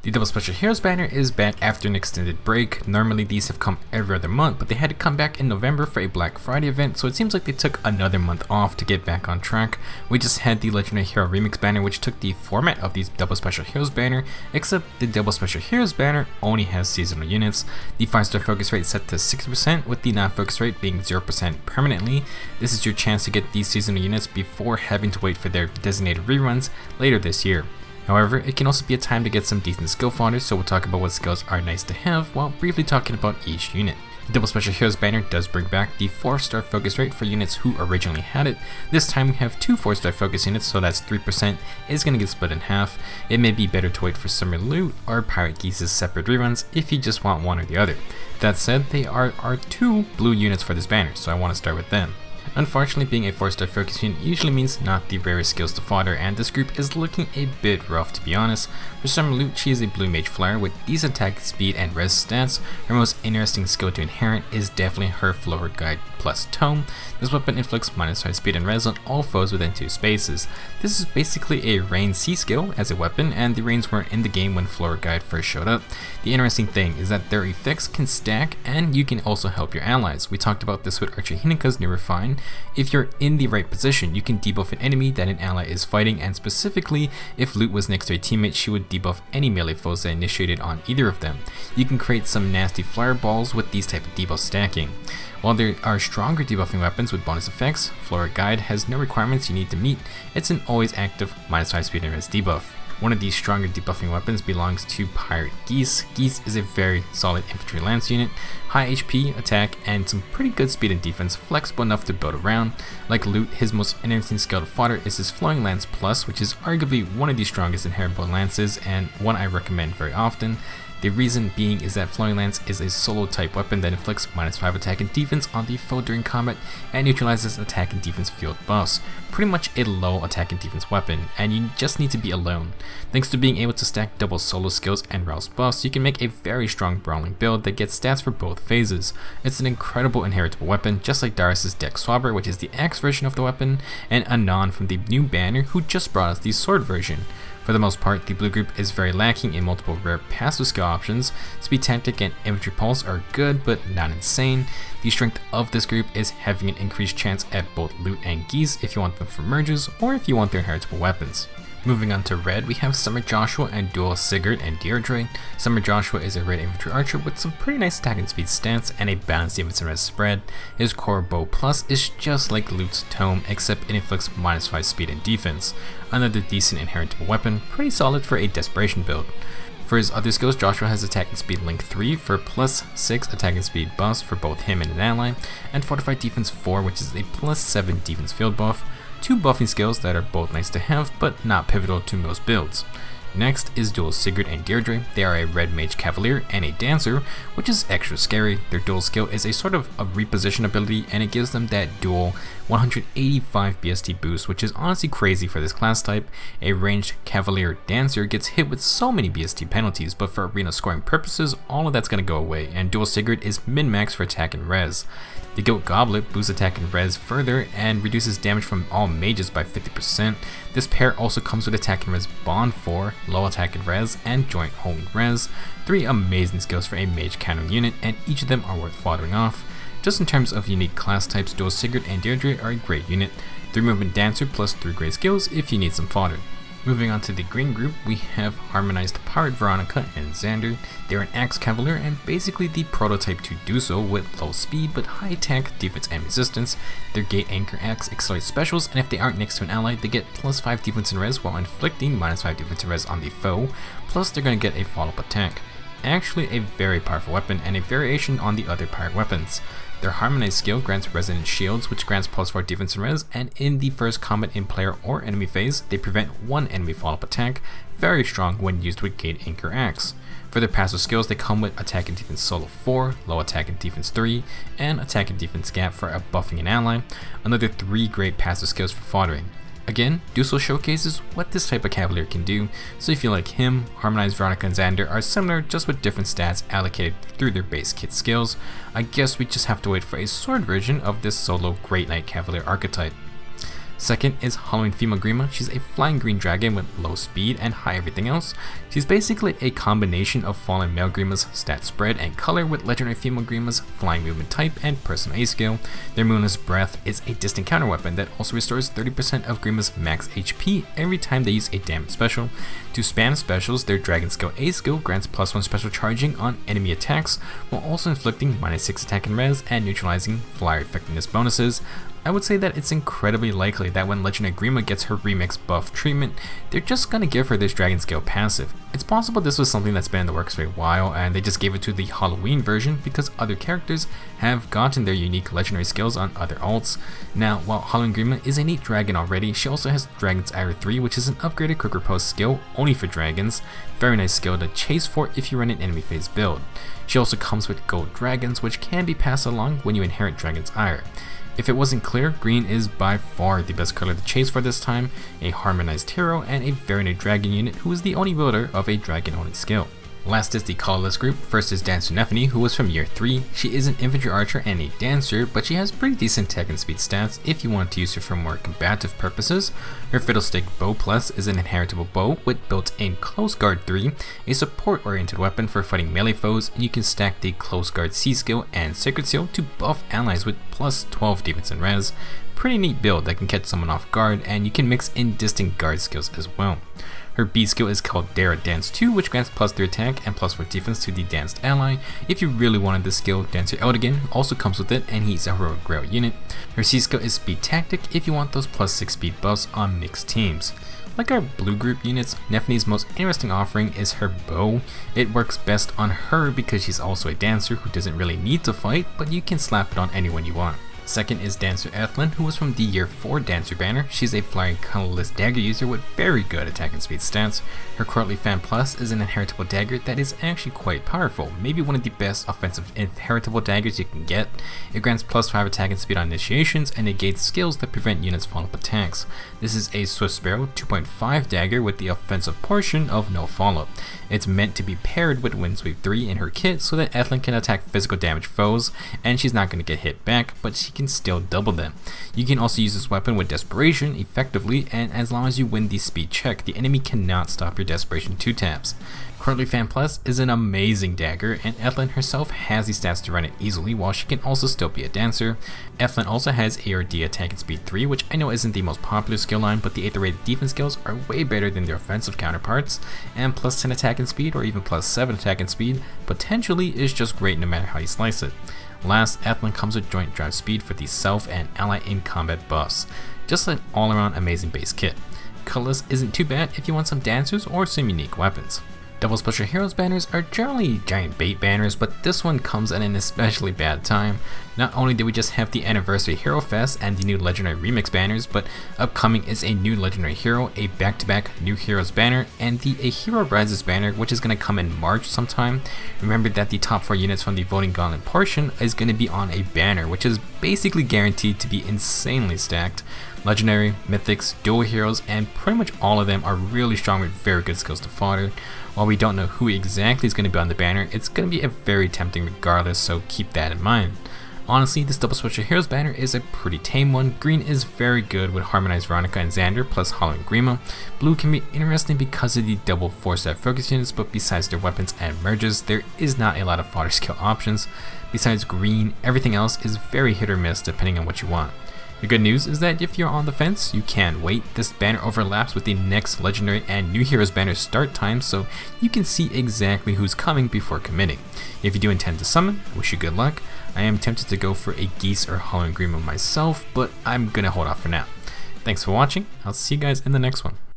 The Double Special Heroes banner is back after an extended break. Normally these have come every other month, but they had to come back in November for a Black Friday event, so it seems like they took another month off to get back on track. We just had the Legendary Hero Remix banner, which took the format of the Double Special Heroes banner, except the Double Special Heroes banner only has seasonal units. The 5-star focus rate is set to 60%, with the non-focus rate being 0% permanently. This is your chance to get these seasonal units before having to wait for their designated reruns later this year. However, it can also be a time to get some decent skill fodder, so we'll talk about what skills are nice to have while briefly talking about each unit. The Double Special Heroes banner does bring back the 4-star focus rate for units who originally had it. This time we have 2 4-star focus units, so that's 3% is going to get split in half. It may be better to wait for Summer Lute or Pirate Geese's separate reruns if you just want one or the other. That said, they are our 2 blue units for this banner, so I want to start with them. Unfortunately, being a 4-star focus unit usually means not the rarest skills to fodder, and this group is looking a bit rough to be honest. For Summer Lute, she is a blue mage flyer with decent attack speed and res stats. Her most interesting skill to inherit is definitely her Flower Guide plus Tome. This weapon inflicts -5 speed and res on all foes within 2 spaces. This is basically a range C skill as a weapon, and the range weren't in the game when Flower Guide first showed up. The interesting thing is that their effects can stack, and you can also help your allies. We talked about this with Archer Hinika's new refine. If you're in the right position, you can debuff an enemy that an ally is fighting, and specifically, if Lute was next to a teammate, she would debuff any melee foes that initiated on either of them. You can create some nasty fireballs with these type of debuffs stacking. While there are stronger debuffing weapons with bonus effects, Flower Guide has no requirements you need to meet. It's an always active -5 speed and res debuff. One of these stronger debuffing weapons belongs to Pirate Geese. Geese is a very solid infantry lance unit, high HP, attack, and some pretty good speed and defense, flexible enough to build around. Like Lute, his most interesting skill to fodder is his Flowing Lance Plus, which is arguably one of the strongest inheritable lances and one I recommend very often. The reason being is that Flowing Lance is a solo type weapon that inflicts -5 attack and defense on the foe during combat and neutralizes attack and defense field buffs. Pretty much a low attack and defense weapon, and you just need to be alone. Thanks to being able to stack double solo skills and rouse buffs, you can make a very strong brawling build that gets stats for both phases. It's an incredible inheritable weapon, just like Darius' Deck Swabber, which is the Axe version of the weapon, and Anon from the new banner, who just brought us the Sword version. For the most part, the blue group is very lacking in multiple rare passive skill options. Speed Tactic and Infantry Pulse are good, but not insane. The strength of this group is having an increased chance at both Lute and Geese if you want them for merges, or if you want their inheritable weapons. Moving on to red, we have Summer Joshua and Duo Sigurd and Deirdre. Summer Joshua is a red infantry archer with some pretty nice attack and speed stats and a balanced defense and res spread. His core bow plus is just like Lute's Tome, except it inflicts -5 speed and defense. Another decent inheritable weapon, pretty solid for a desperation build. For his other skills, Joshua has attack and speed link 3 for +6 attack and speed buffs for both him and an ally, and fortified defense 4, which is a +7 defense field buff. 2 buffing skills that are both nice to have, but not pivotal to most builds. Next is Duo Sigurd and Deirdre. They are a red mage cavalier and a dancer, which is extra scary. Their dual skill is a sort of a reposition ability, and it gives them that dual 185 BST boost, which is honestly crazy for this class type. A ranged cavalier dancer gets hit with so many BST penalties, but for arena scoring purposes, all of that's going to go away, and Duo Sigurd is min-max for attack and res. The Gilt Goblet boosts attack and res further and reduces damage from all mages by 50%. This pair also comes with attack and res bond 4, low attack and res, and joint hold res. 3 amazing skills for a mage counter unit, and each of them are worth foddering off. Just in terms of unique class types, Duo Sigurd and Deirdre are a great unit. 3 movement dancer plus 3 great skills if you need some fodder. Moving on to the green group, we have Harmonized Veronica Xander. They're an Axe Cavalier and basically the prototype to do so with low speed but high attack, defense, and resistance. Their Gate Anchor Axe accelerates specials, and if they aren't next to an ally, they get +5 defense and res while inflicting -5 defense and res on the foe, plus they're going to get a follow-up attack. Actually a very powerful weapon and a variation on the other pirate weapons. Their Harmonized skill grants Resonant Shields, which grants +4 defense and res, and in the first combat in player or enemy phase, they prevent one enemy follow-up attack, very strong when used with Gate Anchor Axe. For their passive skills, they come with attack and defense solo 4, low attack and defense 3, and attack and defense gap for buffing an ally, another 3 great passive skills for foddering. Again, Duso showcases what this type of cavalier can do, so if you like him, Harmonized Veronica and Xander are similar, just with different stats allocated through their base kit skills. I guess we just have to wait for a sword version of this solo Great Knight Cavalier archetype. Second is Halloween female Grima. She's a flying green dragon with low speed and high everything else. She's basically a combination of fallen male Grima's stat spread and color with legendary female Grima's flying movement type and personal A skill. Their Moonless Breath is a distant counter weapon that also restores 30% of Grima's max HP every time they use a damage special. To spam specials, their Dragon Skill A skill grants +1 special charging on enemy attacks while also inflicting -6 attack and res and neutralizing flyer effectiveness bonuses. I would say that it's incredibly likely that when Legendary Grima gets her remix buff treatment, they're just gonna give her this Dragon Scale passive. It's possible this was something that's been in the works for a while and they just gave it to the Halloween version because other characters have gotten their unique legendary skills on other alts. Now, while Halloween Grima is a neat dragon already, she also has Dragon's Ire 3, which is an upgraded quick riposte skill only for dragons. Very nice skill to chase for if you run an enemy phase build. She also comes with gold dragons, which can be passed along when you inherit Dragon's Ire. If it wasn't clear, green is by far the best color to chase for this time, a harmonized hero and a very new dragon unit who is the only builder of a dragon only skill. Last is the Colorless group. First is Dancer Nephenee, who was from year 3. She is an infantry archer and a dancer, but she has pretty decent tech and speed stats if you want to use her for more combative purposes. Her Fiddlestick Bow Plus is an inheritable bow with built-in Close Guard 3, a support-oriented weapon for fighting melee foes, and you can stack the Close Guard C skill and Sacred Seal to buff allies with +12 defense and res. Pretty neat build that can catch someone off guard, and you can mix in distant guard skills as well. Her B skill is called Dare Dance 2, which grants +3 attack and +4 defense to the danced ally. If you really wanted this skill, Dancer Eldigan also comes with it, and he's a heroic grail unit. Her C skill is Speed Tactic if you want those +6 speed buffs on mixed teams. Like our blue group units, Nephenee's most interesting offering is her bow. It works best on her because she's also a dancer who doesn't really need to fight, but you can slap it on anyone you want. Second is Dancer Ethlyn, who was from the year 4 Dancer banner. She's a flying colorless dagger user with very good attack and speed stats. Her Courtly Fan Plus is an inheritable dagger that is actually quite powerful, maybe one of the best offensive inheritable daggers you can get. It grants +5 attack and speed on initiations and negates skills that prevent units follow-up attacks. This is a Swift Sparrow 2.5 dagger with the offensive portion of no follow-up. It's meant to be paired with Windsweep 3 in her kit so that Ethlyn can attack physical damage foes, and she's not going to get hit back, but she can still double them. You can also use this weapon with Desperation effectively, and as long as you win the speed check, the enemy cannot stop your Desperation 2 taps. Courtly Fan Plus is an amazing dagger, and Ethlyn herself has the stats to run it easily, while she can also still be a dancer. Ethlyn also has ARD attack and speed 3, which I know isn't the most popular skill line, but the 8th rated defense skills are way better than their offensive counterparts, and +10 attack and speed or even +7 attack and speed potentially is just great no matter how you slice it. Last, Ethlyn comes with joint drive speed for the self and ally in combat buffs. Just an all around amazing base kit. Colorless isn't too bad if you want some dancers or some unique weapons. Double Special Heroes banners are generally giant bait banners, but this one comes at an especially bad time. Not only did we just have the Anniversary Hero Fest and the new Legendary Remix banners, but upcoming is a new Legendary Hero, a back-to-back New Heroes banner, and the A Hero Rises banner, which is going to come in March sometime. Remember that the top 4 units from the Voting Gauntlet portion is going to be on a banner, which is basically guaranteed to be insanely stacked. Legendary, Mythics, Duo Heroes, and pretty much all of them are really strong with very good skills to fodder. While we don't know who exactly is going to be on the banner, it's going to be a very tempting regardless, so keep that in mind. Honestly, this Double Special Heroes banner is a pretty tame one. Green is very good with Harmonized Veronica and Xander plus Halloween Grima. Blue can be interesting because of the double 4-stat focus units, but besides their weapons and merges, there is not a lot of fodder skill options. Besides green, everything else is very hit or miss depending on what you want. The good news is that if you're on the fence, you can wait. This banner overlaps with the next Legendary and New Heroes banner start time, so you can see exactly who's coming before committing. If you do intend to summon, I wish you good luck. I am tempted to go for a Geese or Halloween Grima myself, but I'm gonna hold off for now. Thanks for watching. I'll see you guys in the next one.